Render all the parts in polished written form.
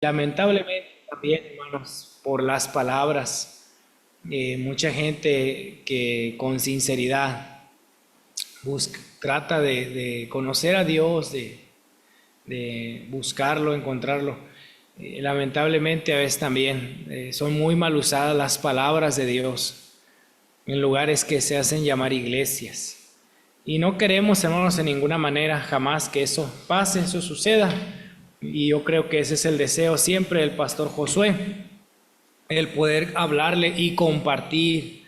Lamentablemente también, hermanos, por las palabras, mucha gente que con sinceridad trata de conocer a Dios, de buscarlo, encontrarlo. Lamentablemente a veces también son muy mal usadas las palabras de Dios en lugares que se hacen llamar iglesias. Y no queremos, hermanos, en ninguna manera jamás que eso pase, eso suceda. Y yo creo que ese es el deseo siempre del pastor Josué, el poder hablarle y compartir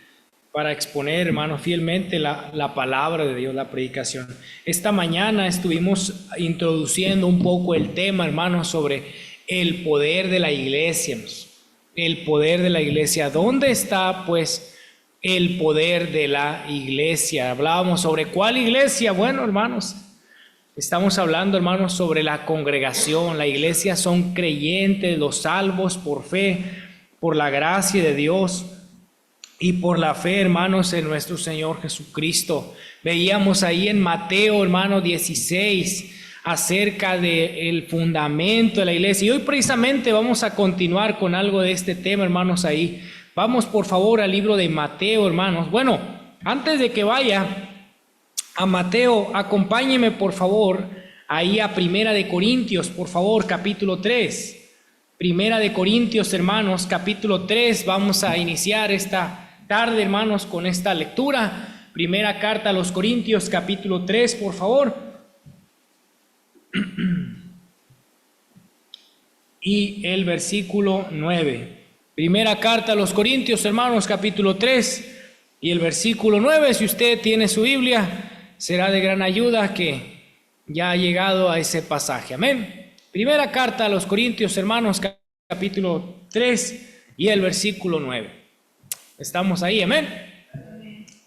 para exponer, hermano, fielmente la palabra de Dios, la predicación. Esta mañana estuvimos introduciendo un poco el tema, hermano, sobre el poder de la iglesia. El poder de la iglesia. ¿Dónde está, pues, el poder de la iglesia? Hablábamos sobre cuál iglesia. Bueno, hermanos, estamos hablando, hermanos, sobre la congregación. La iglesia son creyentes, los salvos por fe, por la gracia de Dios y por la fe, hermanos, en nuestro Señor Jesucristo. Veíamos ahí en Mateo, hermano, 16, acerca del fundamento de la iglesia. Y hoy precisamente vamos a continuar con algo de este tema, hermanos, ahí. Vamos, por favor, al libro de Mateo, hermanos. Bueno, antes de que vaya a Mateo, acompáñeme, por favor, ahí a Primera de Corintios, por favor, capítulo 3. Primera de Corintios, hermanos, capítulo 3. Vamos a iniciar esta tarde, hermanos, con esta lectura. Primera carta a los Corintios, capítulo 3, por favor. Y el versículo 9. Primera carta a los Corintios, hermanos, capítulo 3 y el versículo 9. Si usted tiene su Biblia, será de gran ayuda que ya ha llegado a ese pasaje. Amén. Primera carta a los Corintios, hermanos, capítulo 3 y el versículo 9. Estamos ahí, amén.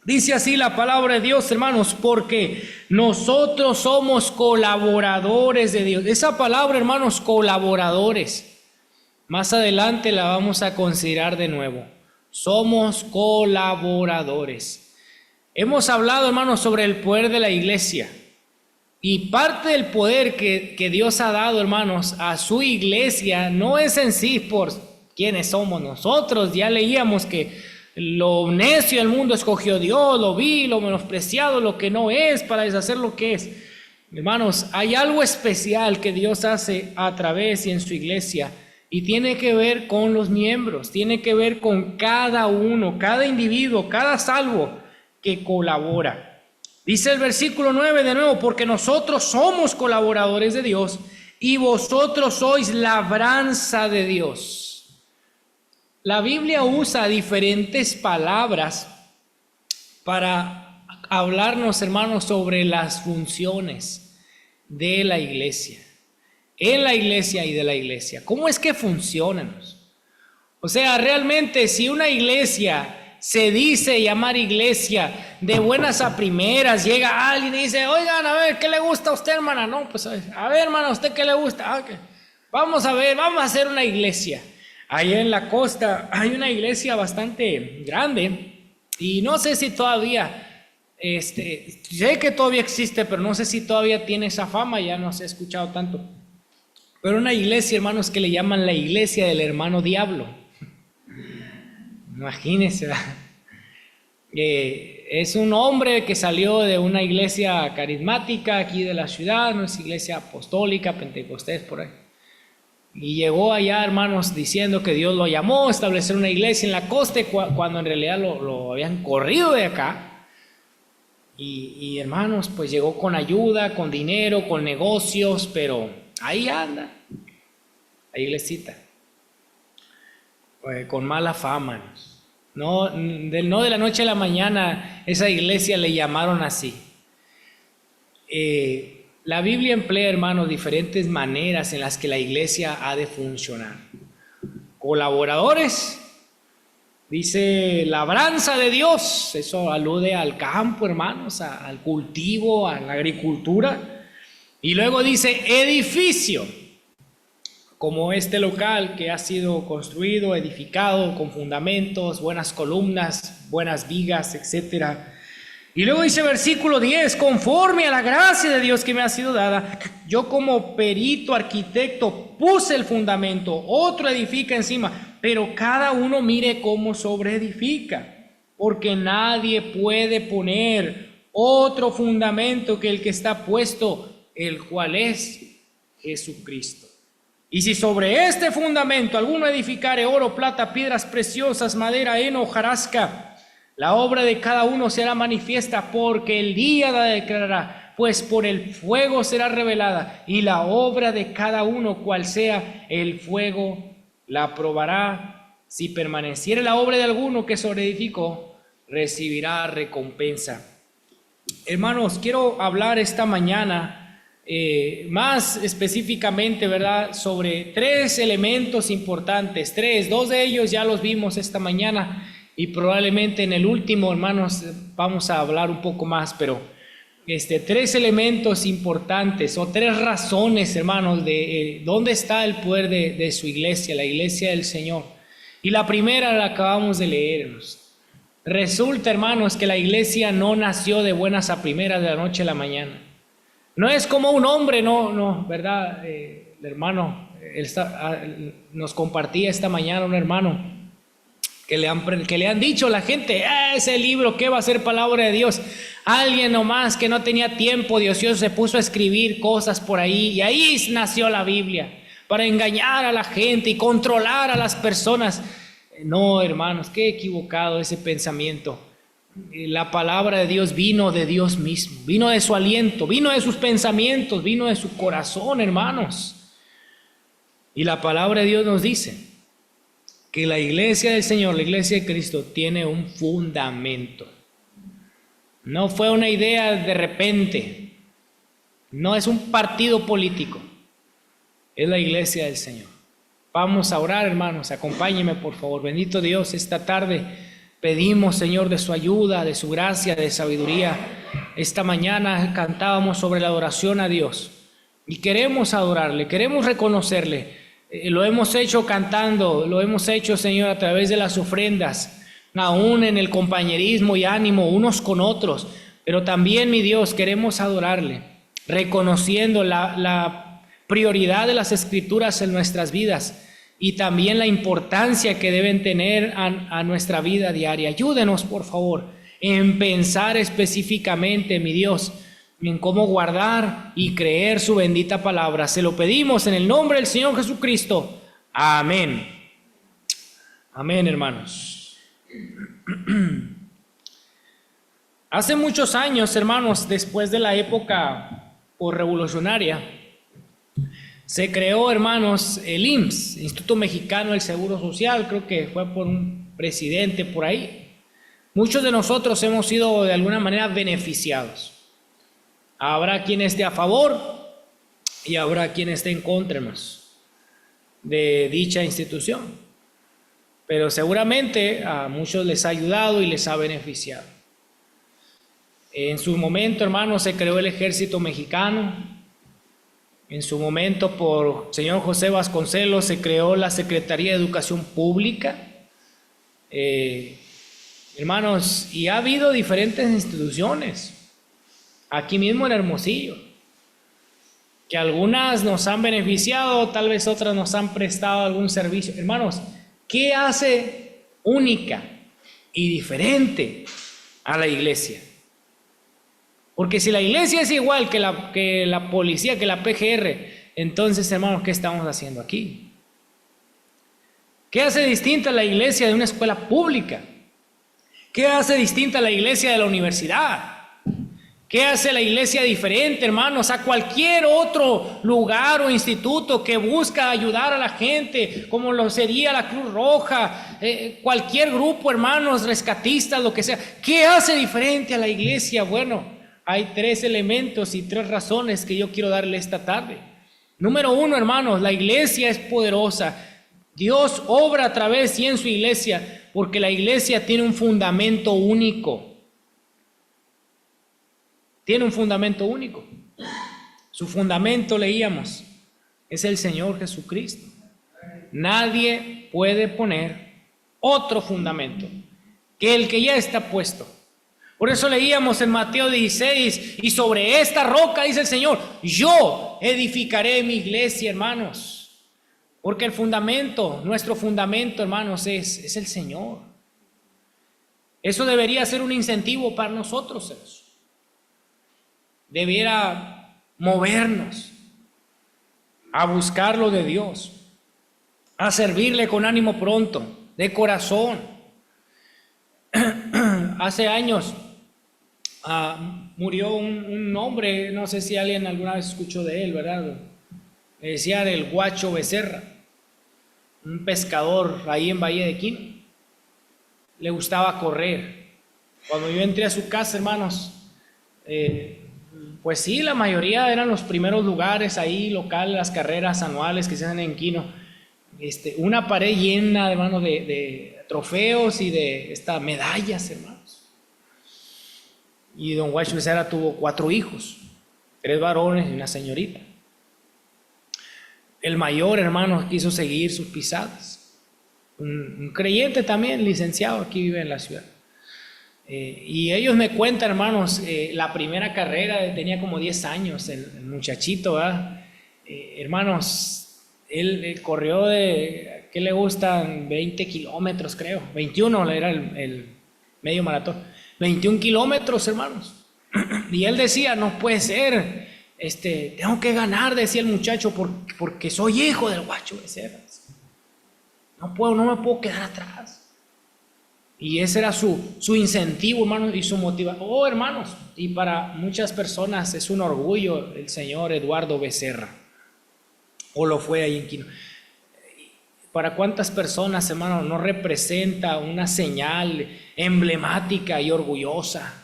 Dice así la palabra de Dios, hermanos, porque nosotros somos colaboradores de Dios. Esa palabra, hermanos, colaboradores, más adelante la vamos a considerar de nuevo. Somos colaboradores. Hemos hablado, hermanos, sobre el poder de la iglesia. Y parte del poder que Dios ha dado, hermanos, a su iglesia no es en sí por quiénes somos nosotros. Ya leíamos que lo necio del mundo escogió Dios, lo vil, lo menospreciado, lo que no es, para deshacer lo que es. Hermanos, hay algo especial que Dios hace a través y en su iglesia, y tiene que ver con los miembros, tiene que ver con cada uno, cada individuo, cada salvo que colabora. Dice el versículo 9 de nuevo, porque nosotros somos colaboradores de Dios y vosotros sois labranza de Dios. La Biblia usa diferentes palabras para hablarnos, hermanos, sobre las funciones de la iglesia, en la iglesia y de la iglesia. ¿Cómo es que funcionan? O sea, realmente si una iglesia se dice llamar iglesia, de buenas a primeras llega alguien y dice, oigan, a ver, ¿qué le gusta a usted, hermana? No, pues a ver, hermana, ¿a usted qué le gusta? Okay. Vamos a ver, vamos a hacer una iglesia. Allá en la costa hay una iglesia bastante grande y no sé si todavía, sé que todavía existe, pero no sé si todavía tiene esa fama, ya no se ha escuchado tanto. Pero una iglesia, hermanos, que le llaman la iglesia del hermano diablo. Imagínense, es un hombre que salió de una iglesia carismática aquí de la ciudad, no es iglesia apostólica, pentecostés, por ahí. Y llegó allá, hermanos, diciendo que Dios lo llamó a establecer una iglesia en la costa, cuando en realidad lo habían corrido de acá. Y hermanos, pues llegó con ayuda, con dinero, con negocios, pero ahí anda, la iglesita, con mala fama. No de la noche a la mañana esa iglesia le llamaron así. La Biblia emplea, hermanos, diferentes maneras en las que la iglesia ha de funcionar. Colaboradores, dice labranza de Dios, eso alude al campo, hermanos, al cultivo, a la agricultura. Y luego dice edificio, como este local que ha sido construido, edificado con fundamentos, buenas columnas, buenas vigas, etcétera. Y luego dice versículo 10, conforme a la gracia de Dios que me ha sido dada, yo como perito arquitecto puse el fundamento, otro edifica encima, pero cada uno mire cómo sobreedifica, porque nadie puede poner otro fundamento que el que está puesto, el cual es Jesucristo. Y si sobre este fundamento alguno edificare oro, plata, piedras preciosas, madera, heno, hojarasca, la obra de cada uno será manifiesta, porque el día la declarará, pues por el fuego será revelada, y la obra de cada uno, cual sea, el fuego la probará. Si permaneciere la obra de alguno que sobreedificó, recibirá recompensa. Hermanos, quiero hablar esta mañana más específicamente, ¿verdad?, sobre tres elementos importantes. Dos de ellos ya los vimos esta mañana. Y probablemente en el último, hermanos, vamos a hablar un poco más, pero tres elementos importantes o tres razones, hermanos, de dónde está el poder de su iglesia, la iglesia del Señor. Y la primera la acabamos de leernos. Resulta, hermanos, que la iglesia no nació de buenas a primeras de la noche a la mañana. No es como un hombre, no, ¿verdad? El hermano nos compartía esta mañana un hermano que le han dicho a la gente, ese libro, ¿qué va a ser palabra de Dios? Alguien nomás que no tenía tiempo de ocioso se puso a escribir cosas por ahí, y ahí nació la Biblia, para engañar a la gente y controlar a las personas. No, hermanos, qué equivocado ese pensamiento. La palabra de Dios vino de Dios mismo, vino de su aliento, vino de sus pensamientos, vino de su corazón, hermanos. Y la palabra de Dios nos dice que la iglesia del Señor, la iglesia de Cristo, tiene un fundamento. No fue una idea de repente, no es un partido político, es la iglesia del Señor. Vamos a orar, hermanos, acompáñenme por favor. Bendito Dios, esta tarde pedimos, Señor, de su ayuda, de su gracia, de sabiduría. Esta mañana cantábamos sobre la adoración a Dios y queremos adorarle, queremos reconocerle. Lo hemos hecho cantando, lo hemos hecho, Señor, a través de las ofrendas, aún en el compañerismo y ánimo unos con otros, pero también, mi Dios, queremos adorarle, reconociendo la prioridad de las Escrituras en nuestras vidas y también la importancia que deben tener a nuestra vida diaria. Ayúdenos, por favor, en pensar específicamente, mi Dios, en cómo guardar y creer su bendita palabra. Se lo pedimos en el nombre del Señor Jesucristo. Amén. Amén, hermanos. Hace muchos años, hermanos, después de la época revolucionaria, se creó, hermanos, el IMSS, Instituto Mexicano del Seguro Social. Creo que fue por un presidente por ahí. Muchos de nosotros hemos sido de alguna manera beneficiados. Habrá quien esté a favor y habrá quien esté en contra, hermanos, de dicha institución. Pero seguramente a muchos les ha ayudado y les ha beneficiado. En su momento, hermanos, se creó el Ejército Mexicano. En su momento, por señor José Vasconcelos, se creó la Secretaría de Educación Pública. Hermanos, y ha habido diferentes instituciones. Aquí mismo en Hermosillo, que algunas nos han beneficiado, tal vez otras nos han prestado algún servicio. Hermanos, ¿qué hace única y diferente a la iglesia? Porque si la iglesia es igual que la policía, que la PGR, entonces, hermanos, ¿qué estamos haciendo aquí? ¿Qué hace distinta la iglesia de una escuela pública? ¿Qué hace distinta la iglesia de la universidad? ¿Qué hace la iglesia diferente, hermanos, a cualquier otro lugar o instituto que busca ayudar a la gente, como lo sería la Cruz Roja, cualquier grupo, hermanos, rescatistas, lo que sea? ¿Qué hace diferente a la iglesia? Bueno, hay tres elementos y tres razones que yo quiero darle esta tarde. Número uno, hermanos, la iglesia es poderosa. Dios obra a través y en su iglesia, porque la iglesia tiene un fundamento único. Tiene un fundamento único. Su fundamento, leíamos, es el Señor Jesucristo. Nadie puede poner otro fundamento que el que ya está puesto. Por eso leíamos en Mateo 16, y sobre esta roca, dice el Señor, yo edificaré mi iglesia, hermanos. Porque el fundamento, nuestro fundamento, hermanos, es el Señor. Eso debería ser un incentivo para nosotros, hermanos. Debiera movernos a buscar lo de Dios, a servirle con ánimo pronto, de corazón. Hace años murió un hombre, no sé si alguien alguna vez escuchó de él, ¿verdad? Le decían el Guacho Becerra, un pescador ahí en Valle de Quino. Le gustaba correr. Cuando yo entré a su casa, hermanos, pues sí, la mayoría eran los primeros lugares ahí locales, las carreras anuales que se hacen en Quino. Una pared llena, hermanos, de trofeos y de medallas, hermanos. Y don Guacho Becerra tuvo 4 hijos, 3 varones y una señorita. El mayor, hermanos, quiso seguir sus pisadas. Un creyente también, licenciado, aquí vive en la ciudad. Y ellos me cuentan, hermanos, la primera carrera, tenía como 10 años, el muchachito, ¿verdad? Hermanos, él corrió ¿qué le gustan? 20 kilómetros, creo. 21 era el medio maratón. 21 kilómetros, hermanos. Y él decía, no puede ser, tengo que ganar, decía el muchacho, porque soy hijo del Guacho Becerra. No me puedo quedar atrás. Y ese era su incentivo, hermanos, y su motivación. Oh, hermanos, y para muchas personas es un orgullo el señor Eduardo Becerra, o lo fue ahí en Quino. ¿Para cuántas personas, hermanos, no representa una señal emblemática y orgullosa?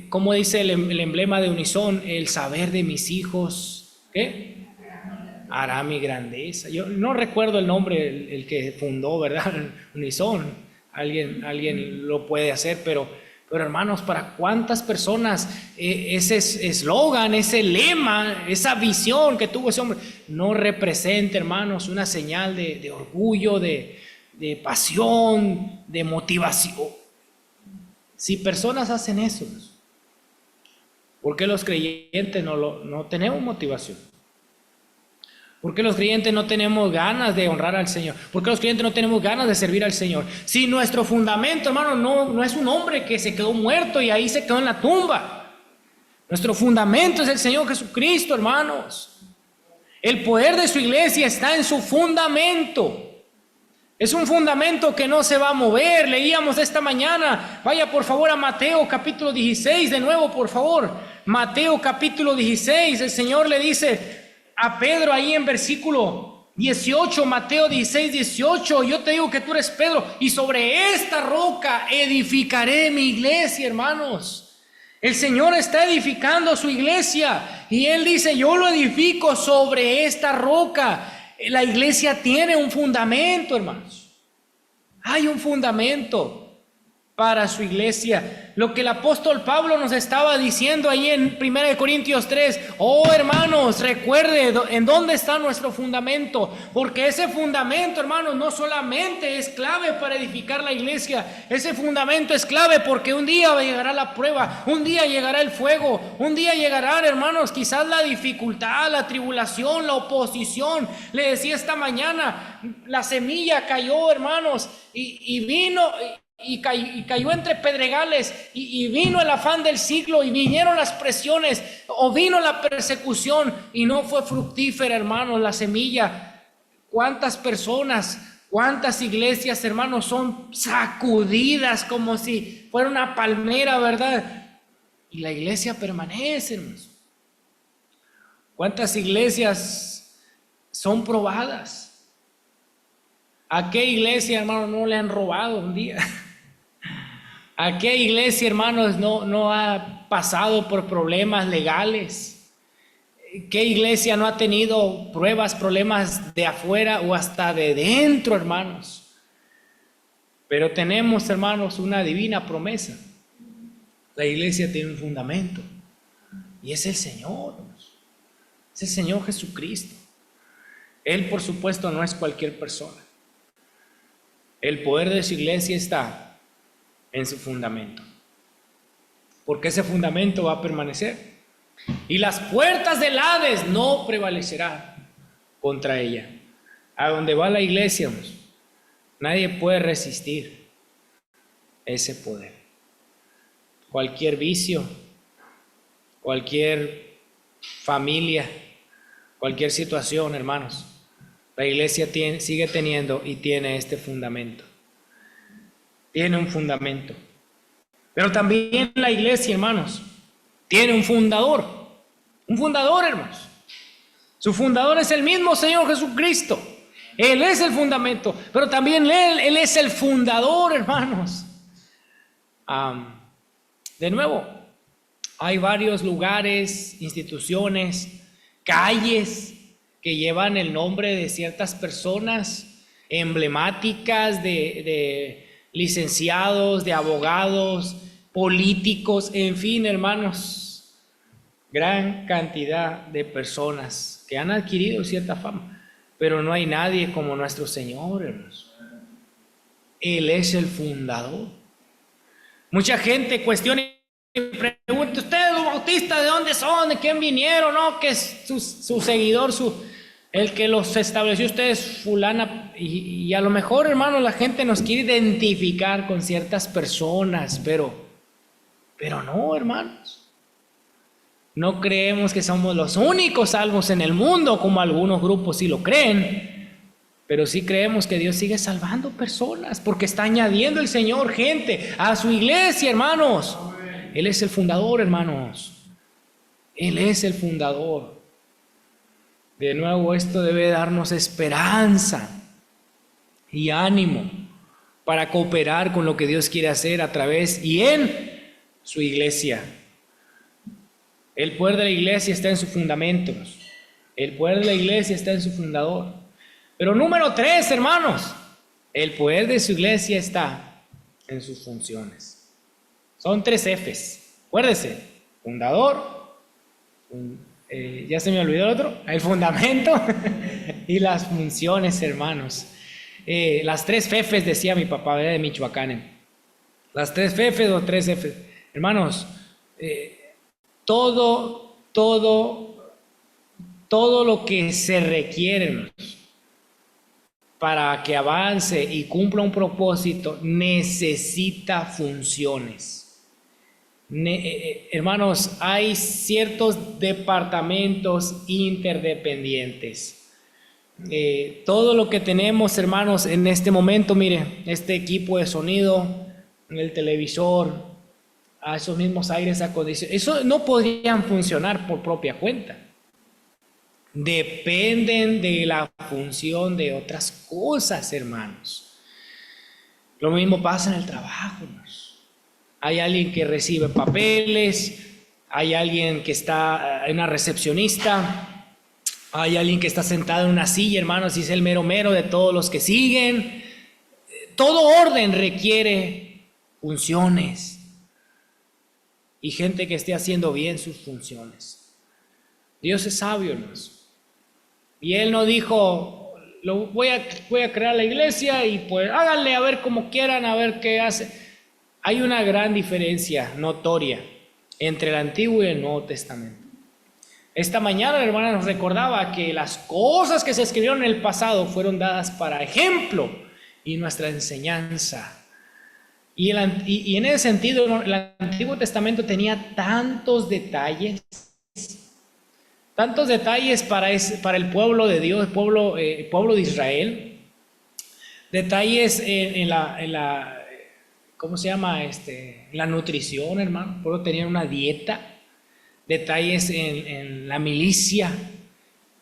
Como dice el emblema de Unison, el saber de mis hijos, ¿qué? Hará mi grandeza. Yo no recuerdo el nombre, el que fundó, ¿verdad? Unison. Alguien lo puede hacer, pero hermanos, ¿para cuántas personas ese eslogan, ese lema, esa visión que tuvo ese hombre no representa, hermanos, una señal de orgullo, de pasión, de motivación? Si personas hacen eso, ¿por qué los creyentes no tenemos motivación? ¿Por qué los creyentes no tenemos ganas de honrar al Señor? ¿Por qué los creyentes no tenemos ganas de servir al Señor? Si nuestro fundamento, hermano, no es un hombre que se quedó muerto y ahí se quedó en la tumba. Nuestro fundamento es el Señor Jesucristo, hermanos. El poder de su iglesia está en su fundamento. Es un fundamento que no se va a mover. Leíamos esta mañana. Vaya por favor a Mateo capítulo 16 de nuevo, por favor. Mateo capítulo 16, el Señor le dice a Pedro ahí en versículo 18, Mateo 16, 18, yo te digo que tú eres Pedro y sobre esta roca edificaré mi iglesia, hermanos. El Señor está edificando su iglesia y Él dice, yo lo edifico sobre esta roca. La iglesia tiene un fundamento, hermanos. Hay un fundamento para su iglesia. Lo que el apóstol Pablo nos estaba diciendo ahí en 1 Corintios 3, oh hermanos, recuerde en dónde está nuestro fundamento, porque ese fundamento, hermanos, no solamente es clave para edificar la iglesia, ese fundamento es clave porque un día llegará la prueba, un día llegará el fuego, un día llegará, hermanos, quizás la dificultad, la tribulación, la oposición. Le decía esta mañana, la semilla cayó, hermanos, y vino y cayó entre pedregales y vino el afán del siglo y vinieron las presiones o vino la persecución y no fue fructífera, hermanos, la semilla. ¿Cuántas personas, cuántas iglesias, hermanos, son sacudidas como si fuera una palmera, verdad? Y la iglesia permanece, hermanos. ¿Cuántas iglesias son probadas? ¿A qué iglesia, hermano, no le han robado un día? ¿A qué iglesia, hermanos, no ha pasado por problemas legales? ¿Qué iglesia no ha tenido pruebas, problemas de afuera o hasta de dentro, hermanos? Pero tenemos, hermanos, una divina promesa. La iglesia tiene un fundamento y es el Señor, hermanos. Es el Señor Jesucristo. Él, por supuesto, no es cualquier persona. El poder de su iglesia está en su fundamento. porque ese fundamento va a permanecer. Y las puertas del Hades no prevalecerán contra ella. A donde va la iglesia, nadie puede resistir ese poder. Cualquier vicio, cualquier familia, cualquier situación, hermanos, la iglesia sigue teniendo y tiene este fundamento. Tiene un fundamento. Pero también la iglesia, hermanos, tiene un fundador. Un fundador, hermanos. Su fundador es el mismo Señor Jesucristo. Él es el fundamento, pero también Él es el fundador, hermanos. De nuevo, hay varios lugares, instituciones, calles que llevan el nombre de ciertas personas emblemáticas, de licenciados, de abogados, políticos, en fin, hermanos, gran cantidad de personas que han adquirido cierta fama. Pero no hay nadie como nuestro Señor, hermanos. Él es el fundador. Mucha gente cuestiona y pregunta: ¿ustedes los bautistas de dónde son? ¿De quién vinieron? No, que es su seguidor, el que los estableció ustedes, fulana. Y a lo mejor, hermanos, la gente nos quiere identificar con ciertas personas, pero no, hermanos. No creemos que somos los únicos salvos en el mundo, como algunos grupos sí lo creen, pero sí creemos que Dios sigue salvando personas, porque está añadiendo el Señor gente a su iglesia, hermanos. Él es el fundador, hermanos. Él es el fundador. De nuevo, esto debe darnos esperanza y ánimo para cooperar con lo que Dios quiere hacer a través y en su iglesia. El poder de la iglesia está en sus fundamentos. El poder de la iglesia está en su fundador. Pero número 3, hermanos, el poder de su iglesia está en sus funciones. Son 3 Fs. Acuérdese: fundador, ya se me olvidó el otro, el fundamento y las funciones, hermanos. Las 3 Fs, decía mi papá, de Michoacán. Las 3 Fs o 3 Fs. Hermanos, todo lo que se requiere para que avance y cumpla un propósito necesita funciones. Hermanos, hay ciertos departamentos interdependientes. Todo lo que tenemos, hermanos, en este momento, mire, este equipo de sonido, el televisor, a esos mismos aires acondicionados, eso no podrían funcionar por propia cuenta. Dependen de la función de otras cosas, hermanos. Lo mismo pasa en el trabajo, hermanos. Hay alguien que recibe papeles, hay alguien que está una recepcionista, hay alguien que está sentado en una silla, hermanos, y es el mero mero de todos los que siguen. Todo orden requiere funciones y gente que esté haciendo bien sus funciones. Dios es sabio, hermanos. Y Él no dijo: voy a crear la iglesia y pues háganle a ver como quieran, a ver qué hace. Hay una gran diferencia notoria entre el Antiguo y el Nuevo Testamento. Esta mañana la hermana nos recordaba que las cosas que se escribieron en el pasado fueron dadas para ejemplo y nuestra enseñanza. Y en ese sentido, el Antiguo Testamento tenía tantos detalles para el pueblo de Dios, el pueblo de Israel. Detalles en la ¿cómo se llama? La nutrición, hermano. El pueblo tenía una dieta. Detalles en la milicia.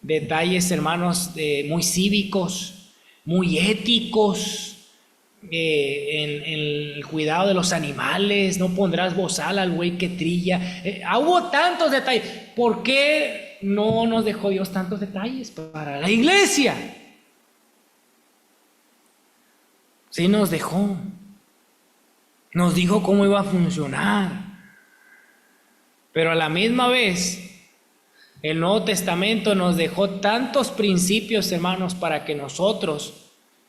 Detalles, hermanos, muy cívicos, muy éticos. En el cuidado de los animales. No pondrás bozal al güey que trilla. Hubo tantos detalles. ¿Por qué no nos dejó Dios tantos detalles para la iglesia? Sí nos dejó. Nos dijo cómo iba a funcionar. Pero a la misma vez, el Nuevo Testamento nos dejó tantos principios, hermanos, para que nosotros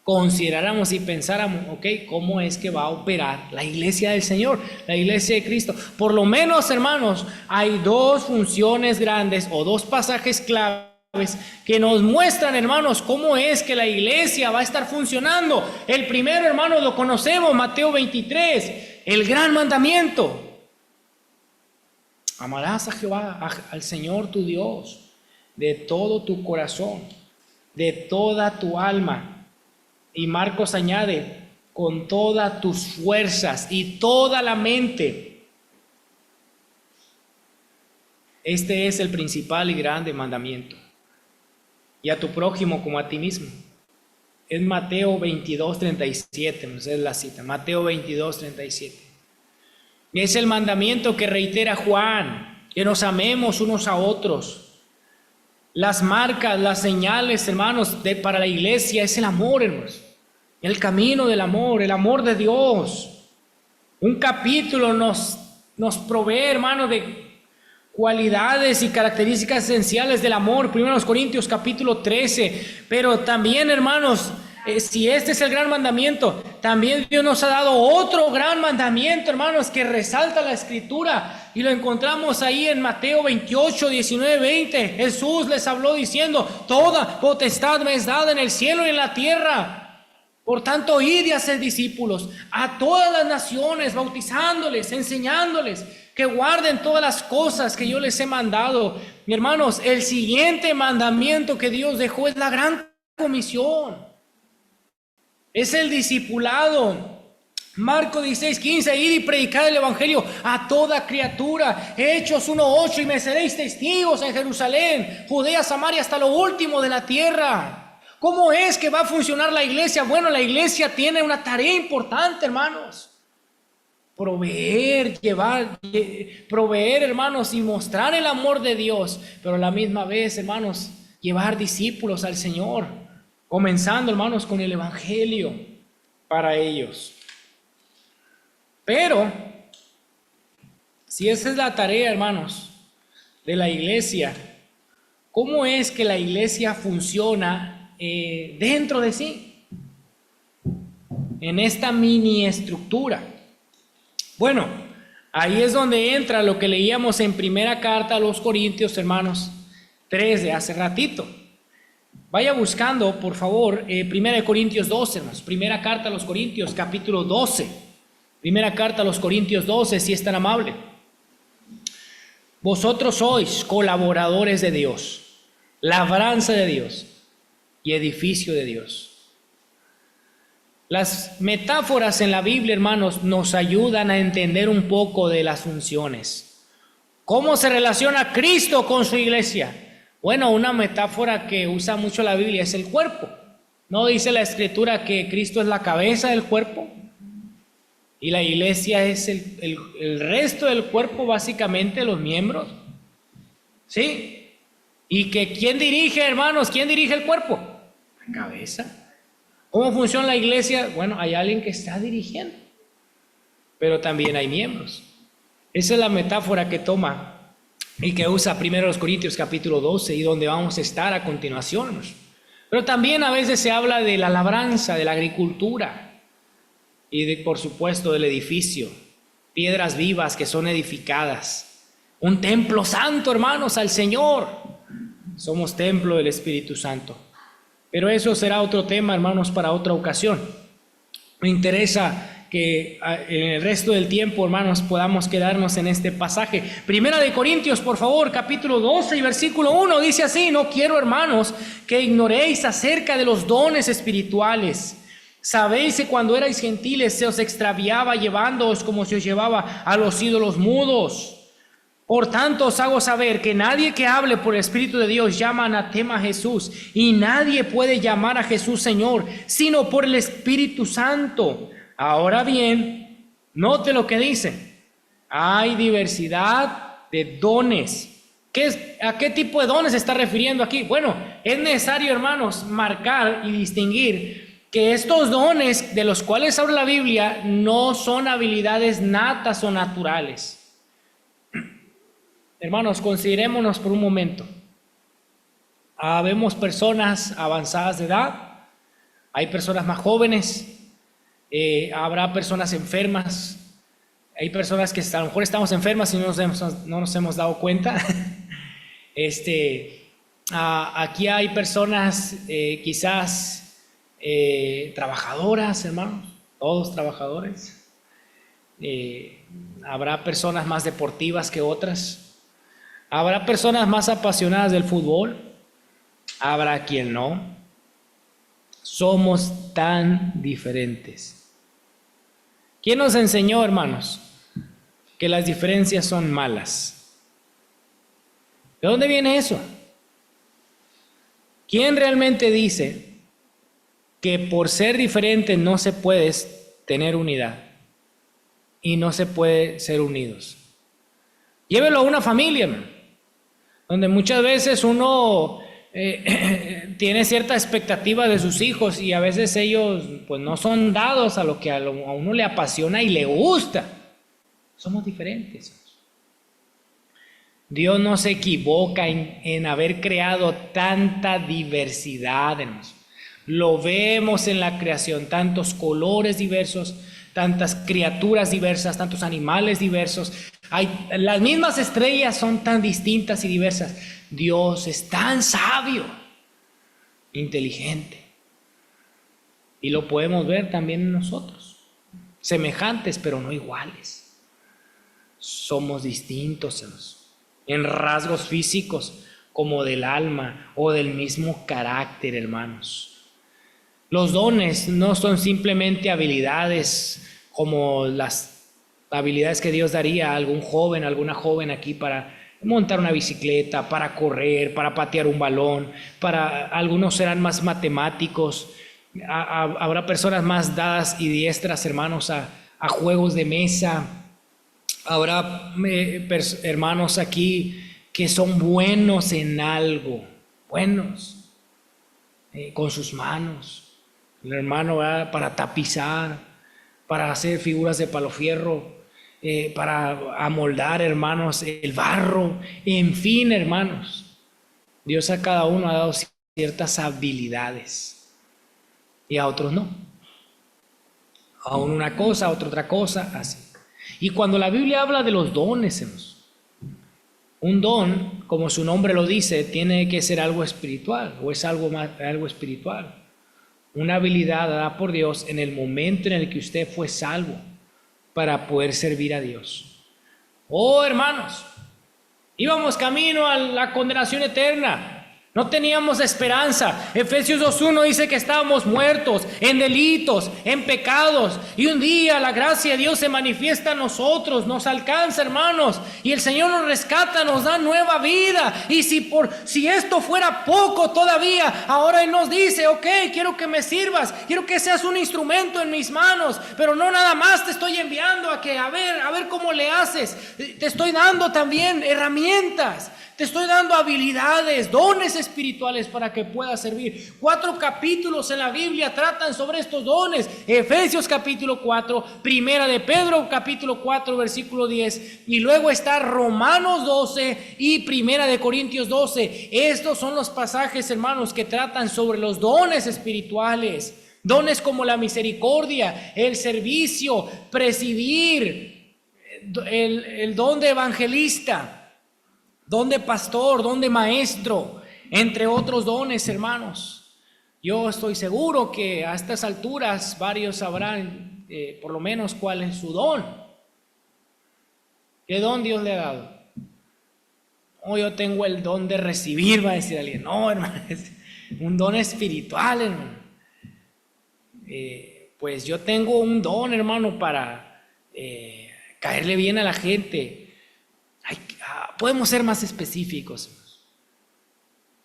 consideráramos y pensáramos, ok, ¿cómo es que va a operar la iglesia del Señor, la iglesia de Cristo? Por lo menos, hermanos, hay dos funciones grandes o dos pasajes claves que nos muestran, hermanos, cómo es que la iglesia va a estar funcionando. El primero, hermanos, lo conocemos, Mateo 23, el gran mandamiento. Amarás a Jehová, al Señor tu Dios, de todo tu corazón, de toda tu alma. Y Marcos añade, con todas tus fuerzas y toda la mente. Este es el principal y grande mandamiento. Y a tu prójimo como a ti mismo. Es Mateo 22:37, no sé la cita, Mateo 22:37. Es el mandamiento que reitera Juan, que nos amemos unos a otros. Las marcas, las señales, hermanos, para la iglesia es el amor, hermanos. El camino del amor, el amor de Dios. Un capítulo nos provee, hermanos, de cualidades y características esenciales del amor. 1 Corintios capítulo 13. Pero también, hermanos, si este es el gran mandamiento, también Dios nos ha dado otro gran mandamiento, hermanos, que resalta la Escritura. Y lo encontramos ahí en Mateo 28, 19, 20. Jesús les habló diciendo, toda potestad me es dada en el cielo y en la tierra. Por tanto, id y haced discípulos a todas las naciones, bautizándoles, enseñándoles que guarden todas las cosas que yo les he mandado. Mi hermanos, el siguiente mandamiento que Dios dejó es la gran comisión. Es el discipulado. Marcos 16:15, id y predicad el evangelio a toda criatura. Hechos 1:8, y me seréis testigos en Jerusalén, Judea, Samaria, hasta lo último de la tierra. ¿Cómo es que va a funcionar la iglesia? Bueno, la iglesia tiene una tarea importante, hermanos. Proveer, hermanos, y mostrar el amor de Dios, pero a la misma vez, hermanos, llevar discípulos al Señor, comenzando, hermanos, con el evangelio para ellos. Pero, si esa es la tarea, hermanos, de la iglesia, ¿cómo es que la iglesia funciona dentro de sí, en esta mini estructura? Bueno, ahí es donde entra lo que leíamos en primera carta a los Corintios, hermanos, 3 de hace ratito. Vaya buscando, por favor, 1 Corintios 12, hermanos. Primera carta a los Corintios, capítulo 12. Primera carta a los Corintios 12, si es tan amable. Vosotros sois colaboradores de Dios, labranza de Dios y edificio de Dios. Las metáforas en la Biblia, hermanos, nos ayudan a entender un poco de las funciones. ¿Cómo se relaciona Cristo con su iglesia? Bueno, una metáfora que usa mucho la Biblia es el cuerpo. ¿No dice la Escritura que Cristo es la cabeza del cuerpo? Y la iglesia es el resto del cuerpo, básicamente los miembros. ¿Sí? Y que ¿quién dirige, hermanos? ¿Quién dirige el cuerpo? La cabeza. ¿Cómo funciona la iglesia? Bueno, hay alguien que está dirigiendo, pero también hay miembros. Esa es la metáfora que toma y que usa 1 Corintios capítulo 12 y donde vamos a estar a continuación. Pero también a veces se habla de la labranza, de la agricultura y por supuesto del edificio, piedras vivas que son edificadas. Un templo santo, hermanos, al Señor. Somos templo del Espíritu Santo. Pero eso será otro tema, hermanos, para otra ocasión. Me interesa que en el resto del tiempo, hermanos, podamos quedarnos en este pasaje. Primera de Corintios, por favor, capítulo 12 y versículo 1, dice así: no quiero, hermanos, que ignoréis acerca de los dones espirituales. Sabéis que cuando erais gentiles se os extraviaba llevándoos como se os llevaba a los ídolos mudos. Por tanto os hago saber que nadie que hable por el Espíritu de Dios llama anatema a Jesús, y nadie puede llamar a Jesús Señor, sino por el Espíritu Santo. Ahora bien, note lo que dice: hay diversidad de dones. ¿A qué tipo de dones se está refiriendo aquí? Bueno, es necesario, hermanos, marcar y distinguir que estos dones de los cuales habla la Biblia no son habilidades natas o naturales. Hermanos, considerémonos por un momento. Vemos personas avanzadas de edad, Hay personas más jóvenes, habrá personas enfermas, hay personas que a lo mejor estamos enfermas y no nos hemos dado cuenta. Aquí hay personas quizás trabajadoras, hermanos, todos trabajadores. Habrá personas más deportivas que otras. Habrá personas más apasionadas del fútbol. Habrá quien no. Somos tan diferentes. ¿Quién nos enseñó, hermanos, que las diferencias son malas? ¿De dónde viene eso? ¿Quién realmente dice que por ser diferente no se puede tener unidad y no se puede ser unidos? Llévelo a una familia, hermano, donde muchas veces uno tiene cierta expectativa de sus hijos y a veces ellos pues no son dados a lo que a uno le apasiona y le gusta. Somos diferentes. Dios no se equivoca en haber creado tanta diversidad, hermanos. Lo vemos en la creación, tantos colores diversos, tantas criaturas diversas, tantos animales diversos. Las mismas estrellas son tan distintas y diversas. Dios es tan sabio, inteligente. Y lo podemos ver también en nosotros. Semejantes, pero no iguales. Somos distintos, hermanos, en rasgos físicos como del alma o del mismo carácter, hermanos. Los dones no son simplemente habilidades como las habilidades que Dios daría a algún joven, a alguna joven aquí para montar una bicicleta, para correr, para patear un balón. Para algunos serán más matemáticos. Habrá personas más dadas y diestras, hermanos, a juegos de mesa. Habrá hermanos aquí que son buenos en algo, buenos con sus manos. El hermano va para tapizar, para hacer figuras de palo fierro, para amoldar, hermanos, el barro. En fin, hermanos, Dios a cada uno ha dado ciertas habilidades y a otros no. A uno una cosa, a otro otra cosa, así. Y cuando la Biblia habla de los dones, hermanos, un don, como su nombre lo dice, tiene que ser algo espiritual, o es algo espiritual. Una habilidad dada por Dios en el momento en el que usted fue salvo para poder servir a Dios. Oh, hermanos, íbamos camino a la condenación eterna. No teníamos esperanza. Efesios 2:1 dice que estábamos muertos en delitos, en pecados. Y un día la gracia de Dios se manifiesta a nosotros, nos alcanza, hermanos. Y el Señor nos rescata, nos da nueva vida. Y si esto fuera poco todavía, ahora Él nos dice, ok, quiero que me sirvas, quiero que seas un instrumento en mis manos. Pero no nada más te estoy enviando a ver cómo le haces. Te estoy dando también herramientas. Te estoy dando habilidades, dones espirituales para que puedas servir. 4 capítulos en la Biblia tratan sobre estos dones. Efesios capítulo 4, Primera de Pedro capítulo 4 versículo 10. Y luego está Romanos 12 y Primera de Corintios 12. Estos son los pasajes, hermanos, que tratan sobre los dones espirituales. Dones como la misericordia, el servicio, presidir, el don de evangelista, don de pastor, don de maestro, entre otros dones, hermanos. Yo estoy seguro que a estas alturas varios sabrán por lo menos cuál es su don. ¿Qué don Dios le ha dado? Oh, yo tengo el don de recibir, va a decir alguien. No, hermano, es un don espiritual, hermano. Pues yo tengo un don, hermano, para caerle bien a la gente. Podemos ser más específicos.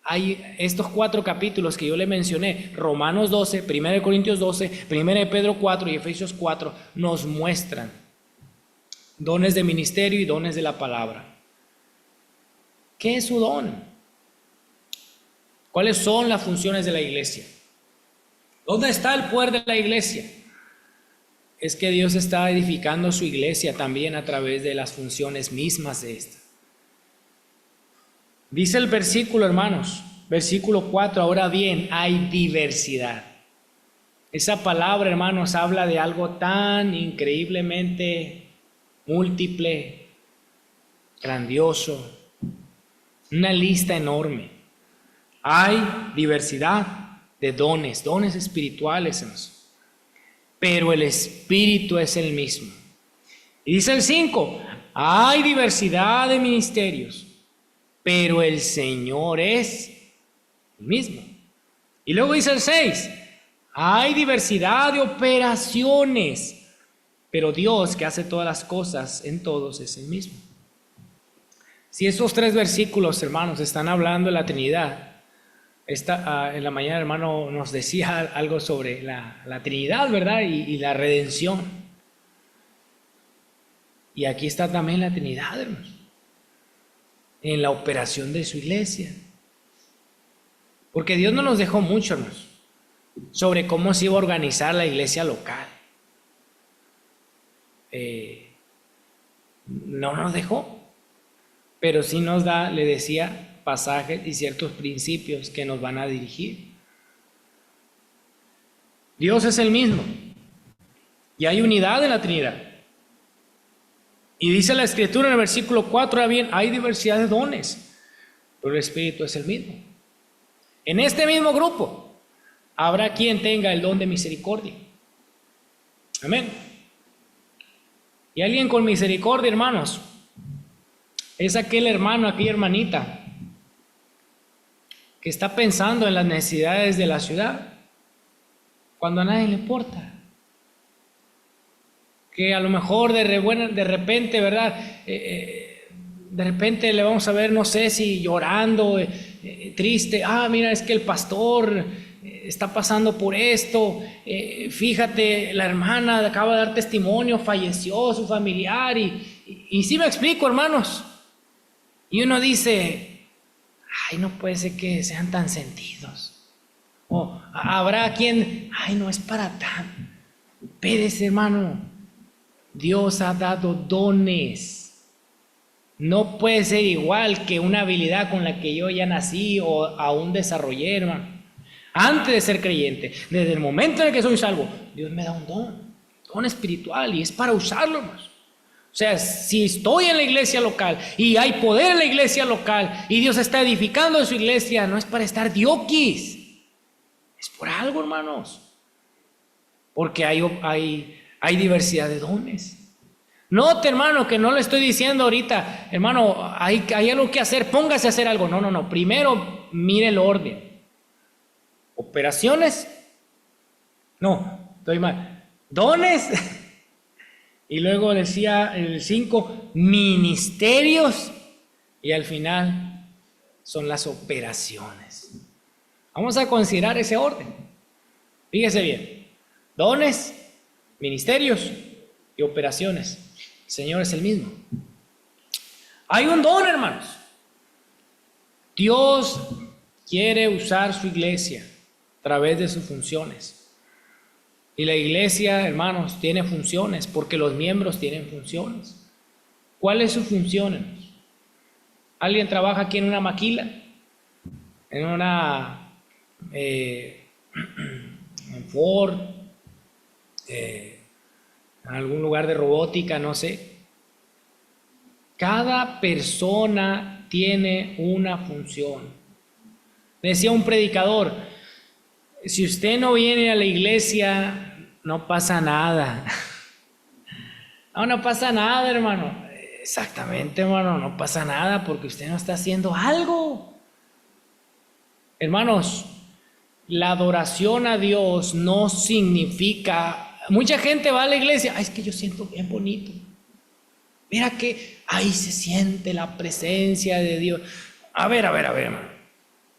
Hay estos 4 capítulos que yo le mencioné, Romanos 12, 1 Corintios 12, 1 Pedro 4 y Efesios 4, nos muestran dones de ministerio y dones de la palabra. ¿Qué es su don? ¿Cuáles son las funciones de la iglesia? ¿Dónde está el poder de la iglesia? Es que Dios está edificando su iglesia también a través de las funciones mismas de esta. Dice el versículo, hermanos, versículo 4, ahora bien, hay diversidad. Esa palabra, hermanos, habla de algo tan increíblemente múltiple, grandioso, una lista enorme. Hay diversidad de dones espirituales, hermanos, pero el Espíritu es el mismo. Y dice el 5, hay diversidad de ministerios, pero el Señor es el mismo. Y luego dice el 6, hay diversidad de operaciones, pero Dios que hace todas las cosas en todos es el mismo. Si esos 3 versículos, hermanos, están hablando de la Trinidad, en la mañana, hermano, nos decía algo sobre la Trinidad, ¿verdad? Y la redención. Y aquí está también la Trinidad, hermanos, en la operación de su iglesia. Porque Dios no nos dejó mucho, hermanos, sobre cómo se iba a organizar la iglesia local. No nos dejó, pero sí nos da, le decía, pasajes y ciertos principios que nos van a dirigir. Dios es el mismo y hay unidad en la Trinidad. Y dice la Escritura en el versículo 4, ahora bien, hay diversidad de dones, pero el Espíritu es el mismo. En este mismo grupo habrá quien tenga el don de misericordia. Amén. Y alguien con misericordia, hermanos, es aquel hermano, aquella hermanita que está pensando en las necesidades de la ciudad cuando a nadie le importa. Que a lo mejor de repente, ¿verdad? De repente le vamos a ver, no sé si llorando, triste. Mira, es que el pastor está pasando por esto. Fíjate, la hermana acaba de dar testimonio, falleció su familiar. Y sí me explico, hermanos. Y uno dice, ay, no puede ser que sean tan sentidos. O habrá quien, ay, no es para tan. Espérese, hermano. Dios ha dado dones. No puede ser igual que una habilidad con la que yo ya nací o aún desarrollé, hermano. Antes de ser creyente, desde el momento en el que soy salvo, Dios me da un don espiritual y es para usarlo, hermanos. O sea, si estoy en la iglesia local y hay poder en la iglesia local y Dios está edificando en su iglesia, no es para estar dioquis, es por algo, hermanos. Porque hay diversidad de dones. Note, hermano, que no le estoy diciendo ahorita, hermano, hay algo que hacer, póngase a hacer algo. No. Primero, mire el orden. Operaciones. No, estoy mal. Dones. Y luego decía el 5, ministerios. Y al final son las operaciones. Vamos a considerar ese orden. Fíjese bien. Dones, ministerios y operaciones. El Señor es el mismo. Hay un don, hermanos. Dios quiere usar su iglesia a través de sus funciones. Y la iglesia, hermanos, tiene funciones porque los miembros tienen funciones. ¿Cuál es su función, hermanos? ¿Alguien trabaja aquí en una maquila? En una en Ford, en algún lugar de robótica, no sé. Cada persona tiene una función. Decía un predicador, si usted no viene a la iglesia, no pasa nada. No pasa nada, hermano. Exactamente, hermano, no pasa nada porque usted no está haciendo algo. Hermanos, la adoración a Dios no significa... Mucha gente va a la iglesia, es que yo siento bien bonito. Mira que ahí se siente la presencia de Dios. A ver, hermano.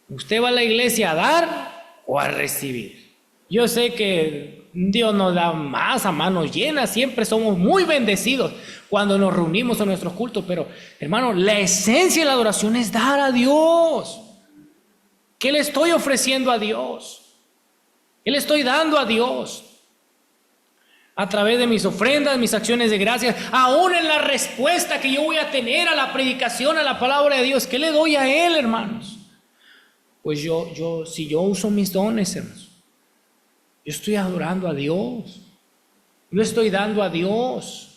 ¿Usted va a la iglesia a dar o a recibir? Yo sé que Dios nos da más a manos llenas, siempre somos muy bendecidos cuando nos reunimos en nuestros cultos, pero hermano, la esencia de la adoración es dar a Dios. ¿Qué le estoy ofreciendo a Dios? ¿Qué le estoy dando a Dios? A través de mis ofrendas, mis acciones de gracias, aún en la respuesta que yo voy a tener a la predicación, a la palabra de Dios, ¿qué le doy a Él, hermanos? Pues si yo uso mis dones, hermanos, Yo estoy adorando a Dios. Yo estoy dando a Dios.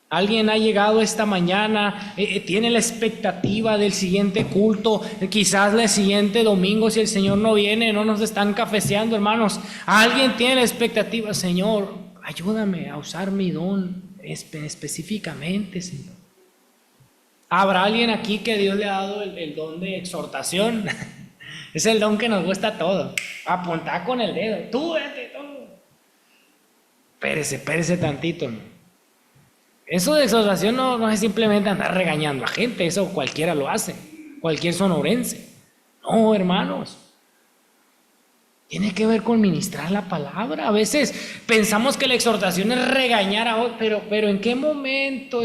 Alguien ha llegado esta mañana, tiene la expectativa del siguiente culto, quizás el siguiente domingo, si el Señor no viene, no nos están cafeceando, hermanos. Alguien tiene la expectativa, Señor, ayúdame a usar mi don específicamente, Señor. ¿Habrá alguien aquí que Dios le ha dado el don de exhortación? Es el don que nos gusta a todos. Apuntar con el dedo, tú vete, todo. Espérese tantito, ¿no? Eso de exhortación no es simplemente andar regañando a gente, eso cualquiera lo hace, cualquier sonorense. No, hermanos, tiene que ver con ministrar la palabra. A veces pensamos que la exhortación es regañar a otros, pero ¿en qué momento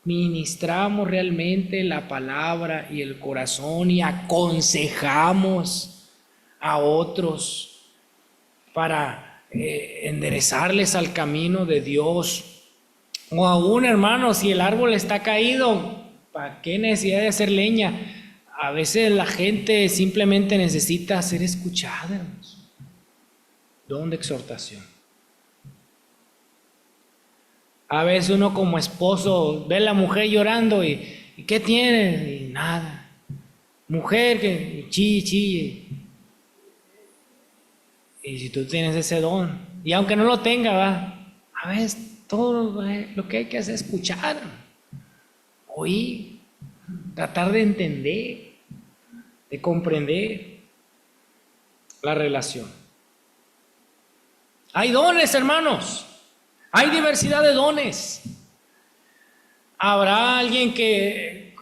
ministramos realmente la palabra y el corazón y aconsejamos a otros para enderezarles al camino de Dios? O aún, hermanos, si el árbol está caído, ¿para qué necesidad de hacer leña? A veces la gente simplemente necesita ser escuchada, hermanos. Don de exhortación. A veces uno como esposo ve a la mujer llorando y ¿qué tiene? Y nada. Mujer que chille. Y si tú tienes ese don, y aunque no lo tenga, va, a veces todo lo que hay que hacer es escuchar, oír, tratar de entender, de comprender la relación. Hay dones, hermanos, hay diversidad de dones. Habrá alguien que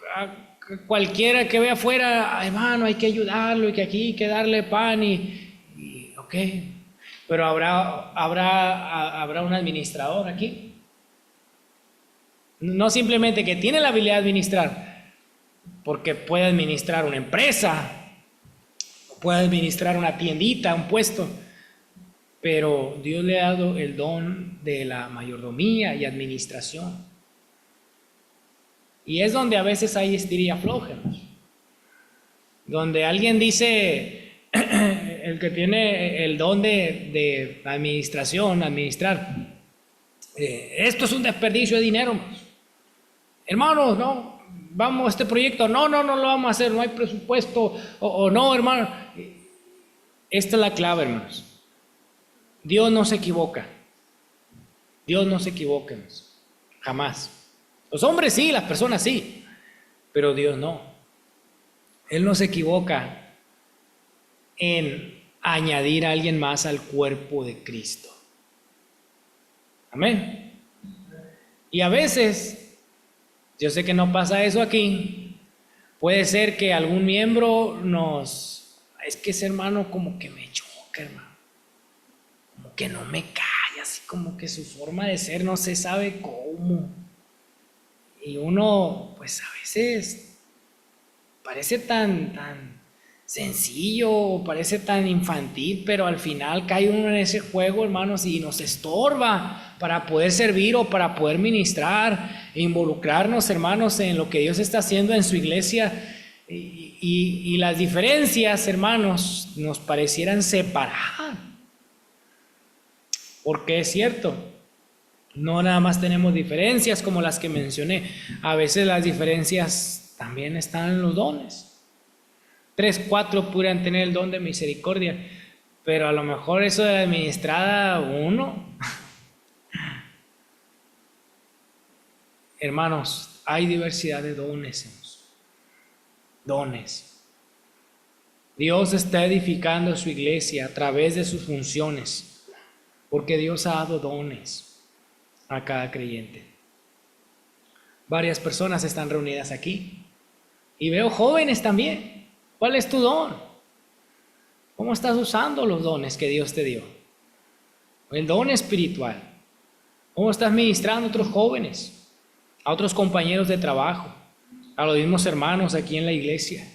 cualquiera que vea afuera, hermano, hay que ayudarlo y que aquí hay que darle pan y ok. Pero habrá un administrador aquí. No simplemente que tiene la habilidad de administrar, porque puede administrar una empresa, puede administrar una tiendita, un puesto, pero Dios le ha dado el don de la mayordomía y administración. Y es donde a veces hay estira y afloja, donde alguien dice, el que tiene el don de administración, administrar, esto es un desperdicio de dinero, hermanos, no, vamos a este proyecto, no lo vamos a hacer, no hay presupuesto, o no, hermano. Esta es la clave, hermanos. Dios no se equivoca. Dios no se equivoca, hermanos. Jamás. Los hombres sí, las personas sí, pero Dios no. Él no se equivoca en añadir a alguien más al cuerpo de Cristo. Amén. Y a veces, yo sé que no pasa eso aquí, puede ser que algún miembro es que ese hermano como que me choca, hermano, como que no me cae, así como que su forma de ser no se sabe cómo. Y uno, pues a veces parece tan sencillo, parece tan infantil, pero al final cae uno en ese juego, hermanos, y nos estorba para poder servir o para poder ministrar e involucrarnos, hermanos, en lo que Dios está haciendo en su iglesia. Y las diferencias, hermanos, nos parecieran separar, porque es cierto, no nada más tenemos diferencias como las que mencioné, a veces las diferencias también están en los dones. 3, 4 pudieran tener el don de misericordia, pero a lo mejor eso de administrada uno. Hermanos, hay diversidad de dones. Dones. Dios está edificando su iglesia a través de sus funciones, porque Dios ha dado dones a cada creyente. Varias personas están reunidas aquí y veo jóvenes también. ¿Cuál es tu don? ¿Cómo estás usando los dones que Dios te dio? El don espiritual. ¿Cómo estás ministrando a otros jóvenes, a otros compañeros de trabajo, a los mismos hermanos aquí en la iglesia?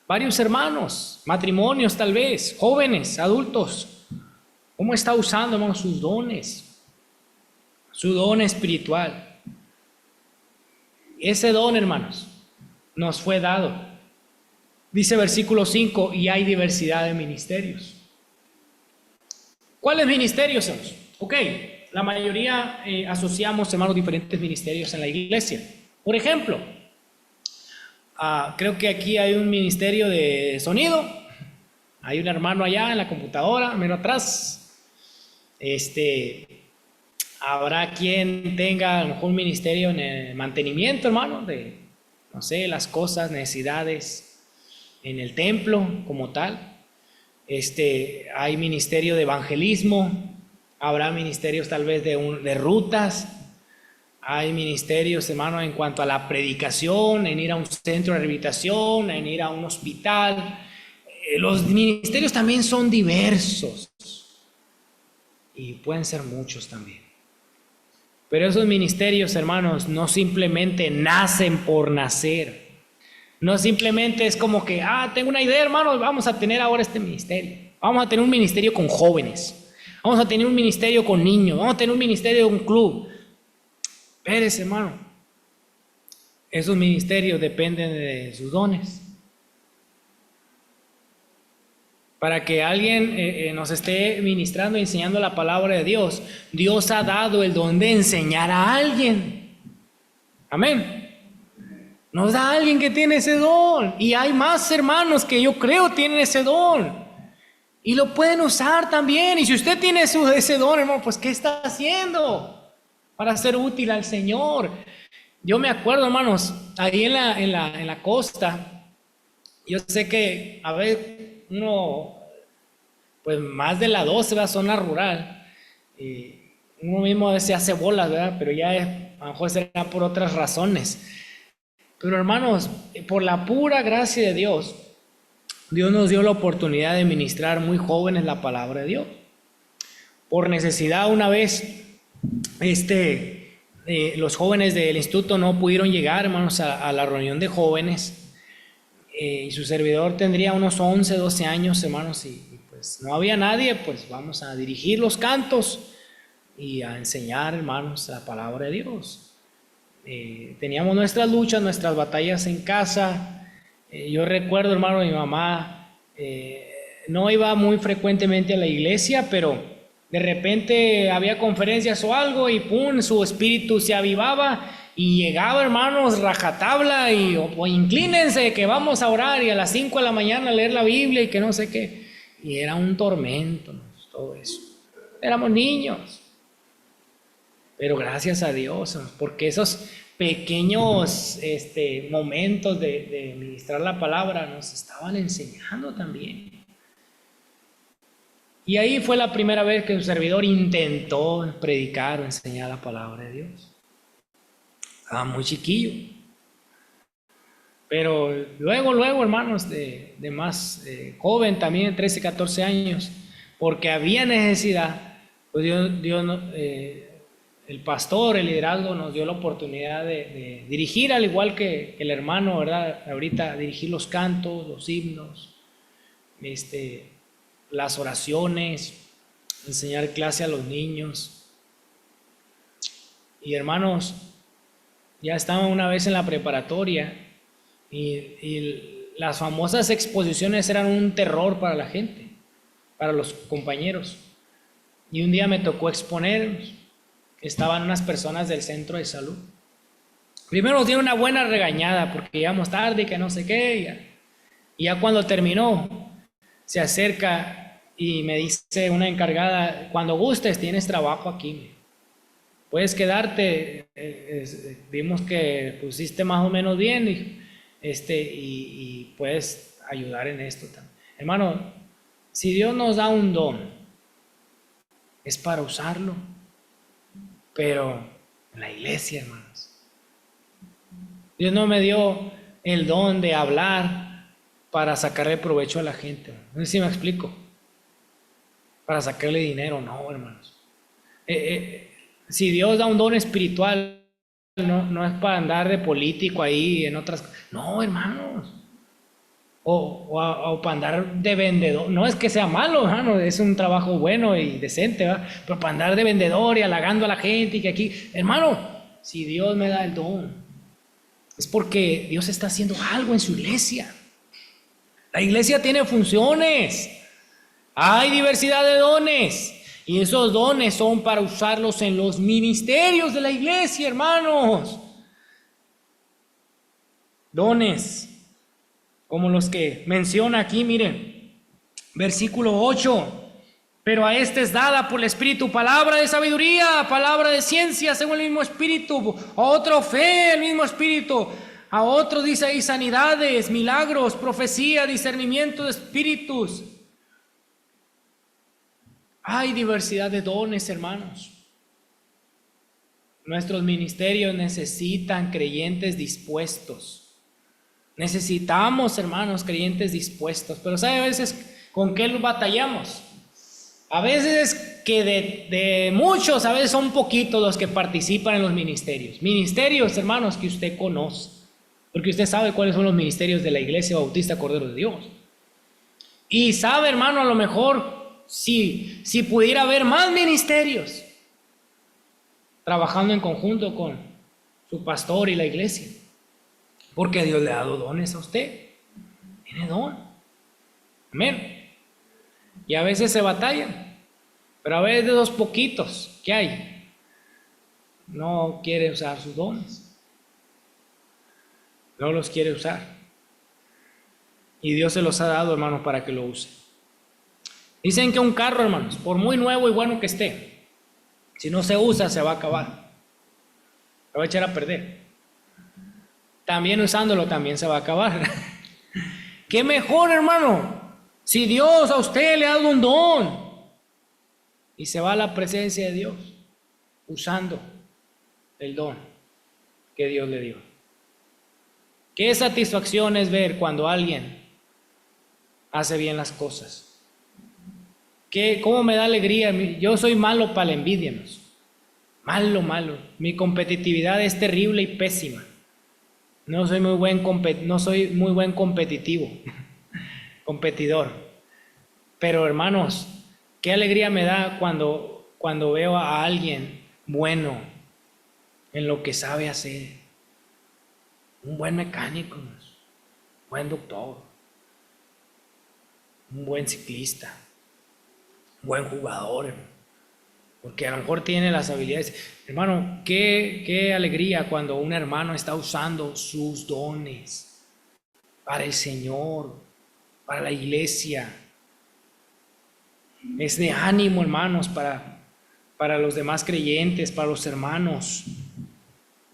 Varios hermanos, matrimonios tal vez, jóvenes, adultos. ¿Cómo está usando, hermanos, sus dones? Su don espiritual. Ese don, hermanos, nos fue dado. Dice versículo 5, y hay diversidad de ministerios. ¿Cuáles ministerios, hermanos? Ok, la mayoría asociamos, hermanos, diferentes ministerios en la iglesia. Por ejemplo, creo que aquí hay un ministerio de sonido. Hay un hermano allá en la computadora, menos atrás. Habrá quien tenga a lo mejor un ministerio en el mantenimiento, hermano, de, no sé, las cosas, necesidades en el templo como tal. Hay ministerio de evangelismo, habrá ministerios tal vez de rutas, hay ministerios, hermano, en cuanto a la predicación, en ir a un centro de rehabilitación, en ir a un hospital. Los ministerios también son diversos y pueden ser muchos también. Pero esos ministerios, hermanos, no simplemente nacen por nacer. No simplemente es como que, tengo una idea, hermanos, vamos a tener ahora este ministerio. Vamos a tener un ministerio con jóvenes. Vamos a tener un ministerio con niños. Vamos a tener un ministerio de un club. Espérese, hermano. Esos ministerios dependen de sus dones. Para que alguien nos esté ministrando y enseñando la palabra de Dios, Dios ha dado el don de enseñar a alguien. Amén. Nos da a alguien que tiene ese don. Y hay más hermanos que yo creo tienen ese don. Y lo pueden usar también. Y si usted tiene ese don, hermano, pues ¿qué está haciendo para ser útil al Señor? Yo me acuerdo, hermanos, ahí en la costa, yo sé que a ver, uno, pues más de la 12, ¿verdad? Zona rural, uno mismo a veces hace bolas, ¿verdad? Pero ya a lo mejor será por otras razones. Pero hermanos, por la pura gracia de Dios, Dios nos dio la oportunidad de ministrar muy jóvenes la palabra de Dios. Por necesidad, una vez, los jóvenes del instituto no pudieron llegar, hermanos, a la reunión de jóvenes. Y su servidor tendría unos 11, 12 años, hermanos, y pues no había nadie, pues vamos a dirigir los cantos y a enseñar, hermanos, la palabra de Dios. Teníamos nuestras luchas, nuestras batallas en casa. Yo recuerdo, hermano, mi mamá no iba muy frecuentemente a la iglesia, pero de repente había conferencias o algo y pum, su espíritu se avivaba. Y llegaba, hermanos, rajatabla o inclínense que vamos a orar y a las 5 de la mañana a leer la Biblia y que no sé qué. Y era un tormento, ¿no? Todo eso. Éramos niños. Pero gracias a Dios, porque esos pequeños momentos de ministrar la palabra nos estaban enseñando también. Y ahí fue la primera vez que un servidor intentó predicar o enseñar la palabra de Dios. Estaba muy chiquillo. Pero luego, hermanos, de más joven también, 13, 14 años, porque había necesidad, pues Dios el pastor, el liderazgo nos dio la oportunidad de dirigir, al igual que el hermano, ¿verdad? Ahorita dirigir los cantos, los himnos, las oraciones, enseñar clase a los niños. Y hermanos, ya estaba una vez en la preparatoria y las famosas exposiciones eran un terror para la gente, para los compañeros. Y un día me tocó exponer, estaban unas personas del centro de salud. Primero nos dieron una buena regañada porque llegamos tarde y que no sé qué. Y ya cuando terminó, se acerca y me dice una encargada, cuando gustes tienes trabajo aquí. Puedes quedarte, vimos que pusiste más o menos bien y puedes ayudar en esto también. Hermano, si Dios nos da un don, es para usarlo, pero en la iglesia, hermanos. Dios no me dio el don de hablar para sacarle provecho a la gente. No sé si me explico. Para sacarle dinero, no, hermanos. Si Dios da un don espiritual, no es para andar de político ahí en otras cosas. No, hermanos. O para andar de vendedor. No es que sea malo, hermano, es un trabajo bueno y decente, ¿verdad? Pero para andar de vendedor y halagando a la gente y que aquí, hermano, si Dios me da el don, es porque Dios está haciendo algo en su iglesia. La iglesia tiene funciones. Hay diversidad de dones. Y esos dones son para usarlos en los ministerios de la iglesia, hermanos. Dones, como los que menciona aquí, miren, versículo 8. Pero a este es dada por el Espíritu palabra de sabiduría, palabra de ciencia según el mismo Espíritu, a otro fe el mismo Espíritu, a otro dice ahí sanidades, milagros, profecía, discernimiento de espíritus. Hay diversidad de dones, hermanos. Nuestros ministerios necesitan creyentes dispuestos. Necesitamos, hermanos, creyentes dispuestos. Pero ¿sabe a veces con qué batallamos? A veces que de muchos, a veces son poquitos los que participan en los ministerios. Ministerios, hermanos, que usted conoce. Porque usted sabe cuáles son los ministerios de la Iglesia Bautista Cordero de Dios. Y sabe, hermano, a lo mejor si pudiera haber más ministerios trabajando en conjunto con su pastor y la iglesia. Porque Dios le ha dado dones a usted. Tiene don. Amén. Y a veces se batallan, pero a veces de los poquitos que hay, no quiere usar sus dones, no los quiere usar. Y Dios se los ha dado, hermanos, para que lo use. Dicen que un carro, hermanos, por muy nuevo y bueno que esté, si no se usa, se va a acabar, se va a echar a perder. También usándolo, también se va a acabar. ¿Qué mejor, hermano? Si Dios a usted le ha dado un don y se va a la presencia de Dios usando el don que Dios le dio. Qué satisfacción es ver cuando alguien hace bien las cosas. Cómo me da alegría. Yo soy malo para la envidia, hermanos. Malo. Mi competitividad es terrible y pésima. No soy muy buen competitivo. Competidor. Pero hermanos, qué alegría me da cuando veo a alguien bueno en lo que sabe hacer. Un buen mecánico, un buen doctor, un buen ciclista, un buen jugador, hermano. Porque a lo mejor tiene las habilidades. Hermano, qué alegría cuando un hermano está usando sus dones para el Señor, para la iglesia. Es de ánimo, hermanos, para los demás creyentes, para los hermanos.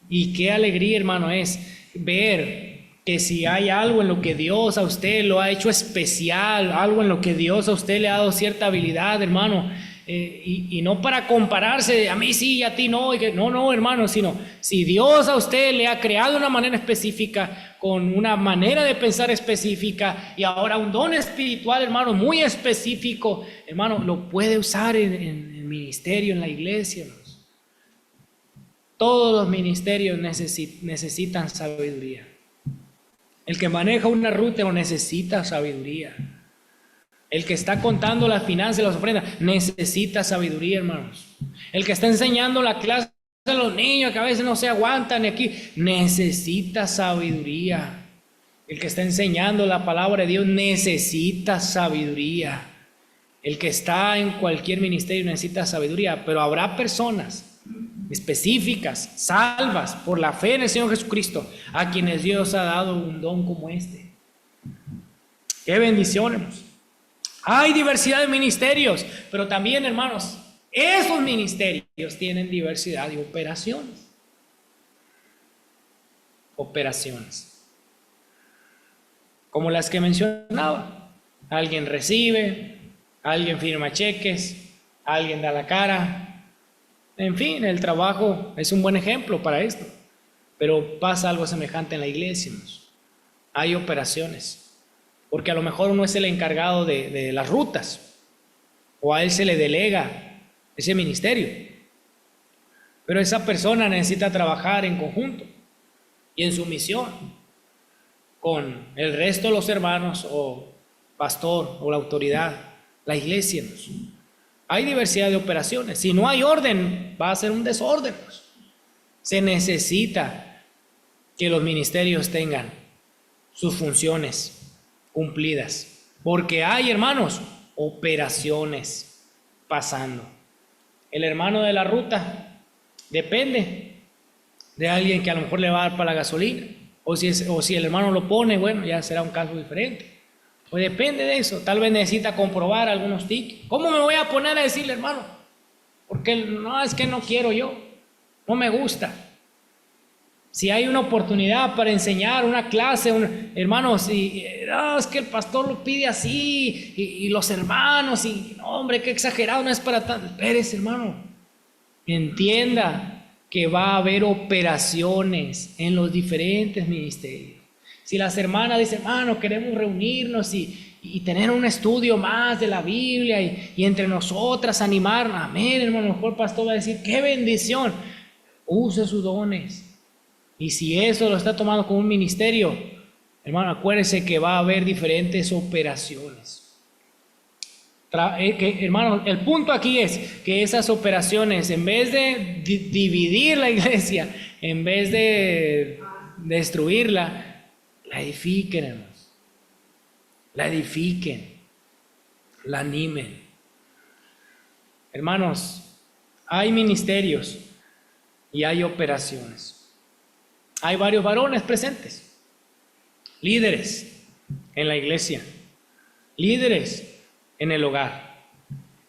Y qué alegría, hermano, es ver que si hay algo en lo que Dios a usted lo ha hecho especial, algo en lo que Dios a usted le ha dado cierta habilidad, hermano, y no para compararse, a mí sí y a ti no, no, hermano, sino si Dios a usted le ha creado de una manera específica, con una manera de pensar específica, y ahora un don espiritual, hermano, muy específico, hermano, lo puede usar en el ministerio, en la iglesia, hermanos. Todos los ministerios necesitan sabiduría. El que maneja una ruta necesita sabiduría. El que está contando las finanzas y las ofrendas necesita sabiduría, hermanos. El que está enseñando la clase a los niños que a veces no se aguantan aquí, necesita sabiduría. El que está enseñando la palabra de Dios necesita sabiduría. El que está en cualquier ministerio necesita sabiduría, pero habrá personas específicas, salvas por la fe en el Señor Jesucristo, a quienes Dios ha dado un don como este. ¡Qué bendición, hermanos! Hay diversidad de ministerios, pero también, hermanos, esos ministerios tienen diversidad de operaciones. Operaciones. Como las que mencionaba. Alguien recibe, alguien firma cheques, alguien da la cara. En fin, el trabajo es un buen ejemplo para esto. Pero pasa algo semejante en la iglesia, hermanos. Hay operaciones. Porque a lo mejor uno es el encargado de las rutas, o a él se le delega ese ministerio. Pero esa persona necesita trabajar en conjunto y en sumisión con el resto de los hermanos, o pastor, o la autoridad, la iglesia. Hay diversidad de operaciones. Si no hay orden, va a ser un desorden. Se necesita que los ministerios tengan sus funciones cumplidas, porque hay, hermanos, operaciones pasando. el hermano de la ruta, depende de alguien que a lo mejor le va a dar para la gasolina. O si el hermano lo pone, bueno, ya será un caso diferente. Pues depende de eso. Tal vez necesita comprobar algunos tickets. ¿Cómo me voy a poner a decirle, hermano? Porque no, es que no quiero yo. No me gusta. Si hay una oportunidad para enseñar una clase, hermanos, no, es que el pastor lo pide así, y los hermanos, y no, hombre, qué exagerado, no es para tanto. Espérese, hermano. Entienda que va a haber operaciones en los diferentes ministerios. Si las hermanas dicen, hermano, queremos reunirnos y tener un estudio más de la Biblia y entre nosotras animar, amén, hermano, mejor el pastor va a decir, qué bendición, use sus dones. Y si eso lo está tomando como un ministerio, hermano, acuérdese que va a haber diferentes operaciones. Hermano, el punto aquí es que esas operaciones, en vez de dividir la iglesia, en vez de destruirla, la edifiquen, hermanos. La edifiquen, la animen. Hermanos, hay ministerios y hay operaciones. Hay varios varones presentes, líderes en la iglesia, líderes en el hogar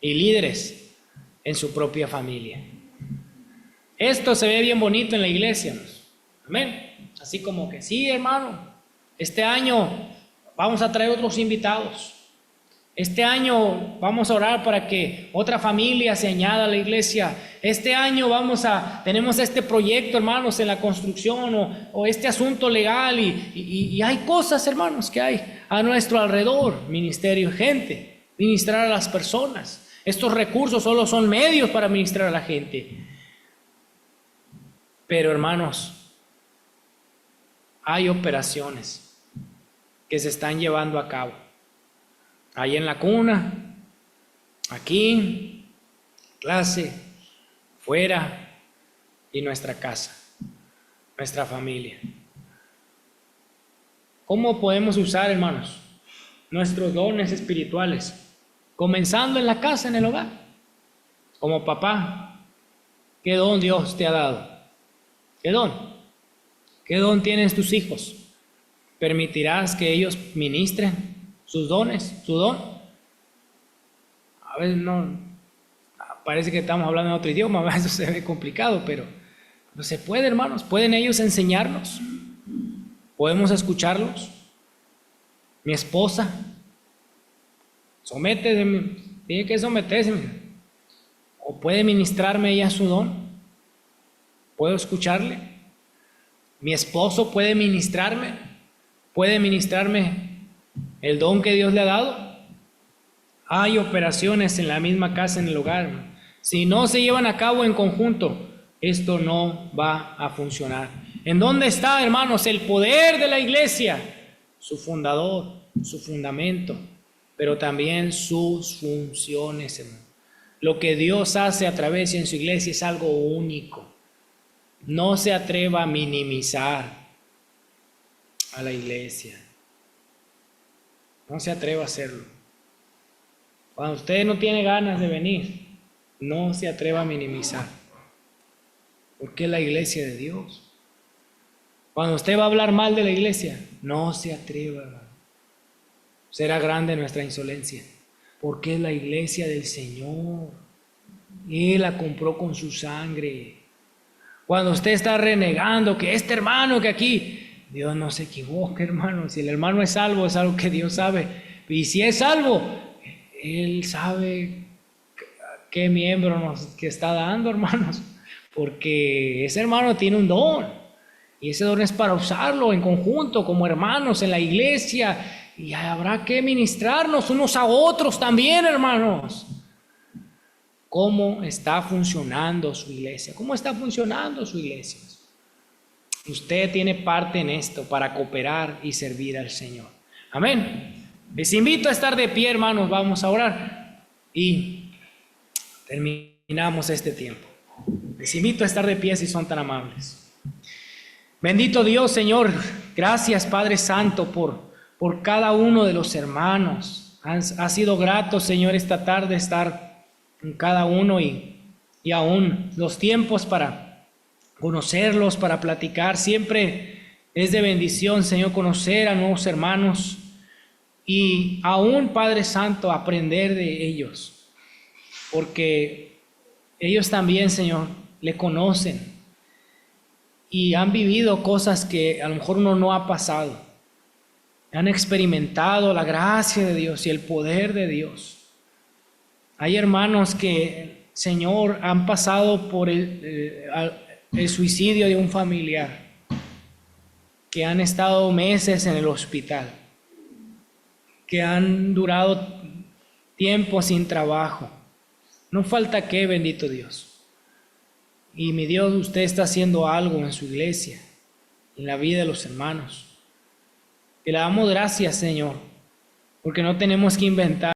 y líderes en su propia familia. Esto se ve bien bonito en la iglesia, hermanos. Amén. Así como que sí, hermano, este año vamos a traer otros invitados. Este año vamos a orar para que otra familia se añada a la iglesia. Este año tenemos este proyecto, hermanos, en la construcción o este asunto legal y hay cosas, hermanos, que hay a nuestro alrededor. Ministerio, gente. Ministrar a las personas. Estos recursos solo son medios para ministrar a la gente. Pero, hermanos, hay operaciones que se están llevando a cabo. Ahí en la cuna, aquí, clase, fuera y nuestra casa, nuestra familia. ¿Cómo podemos usar, hermanos, nuestros dones espirituales? Comenzando en la casa, en el hogar. Como papá, ¿qué don Dios te ha dado? ¿Qué don? ¿Qué don tienen tus hijos? ¿Permitirás que ellos ministren sus dones, su don? A veces no, parece que estamos hablando en otro idioma, a veces se ve complicado, pero no se puede, hermanos. ¿Pueden ellos enseñarnos? ¿Podemos escucharlos? Mi esposa, tiene que someterse, o puede ministrarme ella su don. ¿Puedo escucharle? Mi esposo puede ministrarme el don que Dios le ha dado. Hay operaciones en la misma casa, en el hogar. Si no se llevan a cabo en conjunto, esto no va a funcionar. ¿En dónde está, hermanos, el poder de la iglesia? Su fundador, su fundamento, pero también sus funciones, hermano. Lo que Dios hace a través y en su iglesia es algo único. No se atreva a minimizar a la iglesia. No se atreva a hacerlo. Cuando usted no tiene ganas de venir, no se atreva a minimizar. Porque es la iglesia de Dios. Cuando usted va a hablar mal de la iglesia, no se atreva, hermano. Será grande nuestra insolencia, porque es la iglesia del Señor. Él la compró con su sangre. Cuando usted está renegando que este hermano que aquí, Dios no se equivoca, hermano. Si el hermano es salvo, es algo que Dios sabe. Y si es salvo, Él sabe qué miembro nos que está dando, hermanos. Porque ese hermano tiene un don. Y ese don es para usarlo en conjunto, como hermanos en la iglesia. Y habrá que ministrarnos unos a otros también, hermanos. ¿Cómo está funcionando su iglesia? ¿Cómo está funcionando su iglesia? Usted tiene parte en esto para cooperar y servir al Señor. Amén. Les invito a estar de pie, hermanos. Vamos a orar y terminamos este tiempo. Les invito a estar de pie si son tan amables. Bendito Dios, Señor. Gracias, Padre Santo, por cada uno de los hermanos. Ha sido grato, Señor, esta tarde estar con cada uno y y aún los tiempos para conocerlos, para platicar. Siempre es de bendición, Señor, conocer a nuevos hermanos y aún, Padre Santo, aprender de ellos, porque ellos también, Señor, le conocen y han vivido cosas que a lo mejor uno no ha pasado. Han experimentado la gracia de Dios y el poder de Dios. Hay hermanos que, Señor, han pasado por el suicidio de un familiar, que han estado meses en el hospital, que han durado tiempo sin trabajo. No falta qué, bendito Dios. Y mi Dios, usted está haciendo algo en su iglesia, en la vida de los hermanos. Que le damos gracias, Señor, porque no tenemos que inventar.